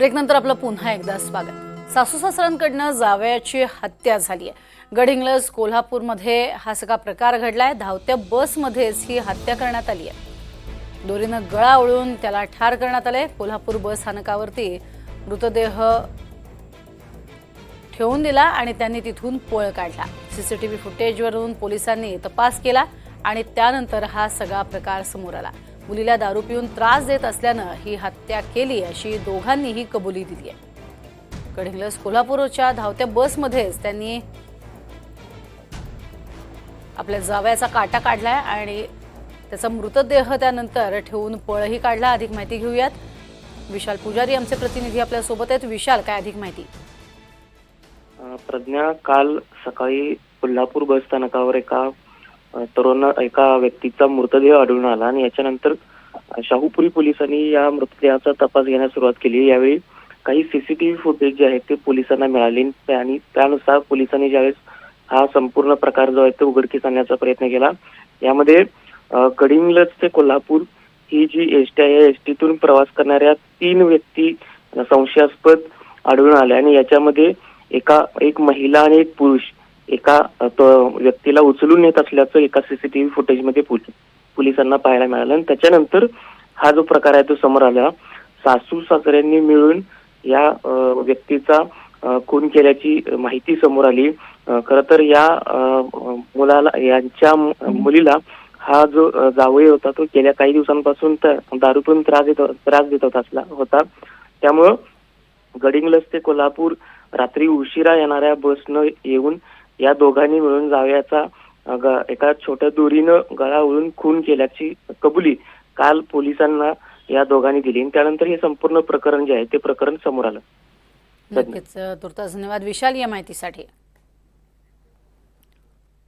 ब्रेकनंतर आपलं पुन्हा एकदा स्वागत। सासू सासऱ्यांकडनं जावयाची हत्या झाली आहे। गडहिंग्लज कोल्हापूरमध्ये हा सगळा प्रकार घडलाय। धावत्या बसमध्येच ही हत्या करण्यात आली आहे। दोरीनं गळा ओळून त्याला ठार करण्यात आले। कोल्हापूर बस स्थानकावरती मृतदेह ठेवून दिला आणि त्यांनी तिथून पळ काढला। सीसीटीव्ही फुटेजवरून पोलिसांनी तपास केला आणि त्यानंतर हा सगळा प्रकार समोर आला। मुलीला दारू पिऊन त्रास देत असल्यानं ही हत्या केली अशी दोघांनीही कबुली दिली आहे। गडहिंग्लज कोल्हापूरच्या धावत्या बसमध्येच त्यांनी आपल्या जावयाचा काटा काढलाय आणि त्याचा मृतदेह त्यानंतर ठेवून पळही काढला। अधिक माहिती घेऊयात। विशाल पुजारी आमचे प्रतिनिधी आपल्या सोबत आहेत। विशाल, काय अधिक माहिती? प्रज्ञा, काल सकाळी कोल्हापूर बस स्थानकावर एका व्यक्तीचा मृतदेह आढळून आला आणि याच्यानंतर शाहूपुरी पोलिसांनी या मृतदेहाचा तपास घेण्यास सुरुवात केली। यावेळी काही सीसीटीव्ही फुटेज जे आहेत ते पोलिसांना मिळाले आणि त्यानुसार पोलिसांनी ज्यावेळेस हा संपूर्ण प्रकार जो आहे तो उघडकीस आणण्याचा प्रयत्न केला। यामध्ये गडहिंग्लज ते कोल्हापूर ही जी एसटी आहे, एसटीतून प्रवास करणाऱ्या 3 व्यक्ती संशयास्पद आढळून आल्या आणि याच्यामध्ये एक महिला आणि एक पुरुष एका व्यक्तीला उचलून नेत असल्याचं एका सीसीटीव्ही फुटेजमध्ये पोलिसांना पाहायला मिळालं। आणि त्याच्यानंतर हा जो प्रकार आहे तो समोर आला। सासू सासऱ्यांनी मिळून या व्यक्तीचा खून केल्याची माहिती समोर आली। खरं तर या मुलीला हा जो जावई होता तो गेल्या काही दिवसांपासून दारू पिऊन त्रास देत होता। त्यामुळं गडहिंग्लज ते कोल्हापूर रात्री उशिरा येणाऱ्या बसनं येऊन या दोघांनी मिळून जावयाचा एका छोट्या दोरीनं गळा ओळून खून केल्याची कबुली काल पोलिसांना या दोघांनी दिली। त्यानंतर हे संपूर्ण प्रकरण जे आहे ते प्रकरण समोर आलं। नक्कीच, तुर्तास धन्यवाद विशाल या माहितीसाठी।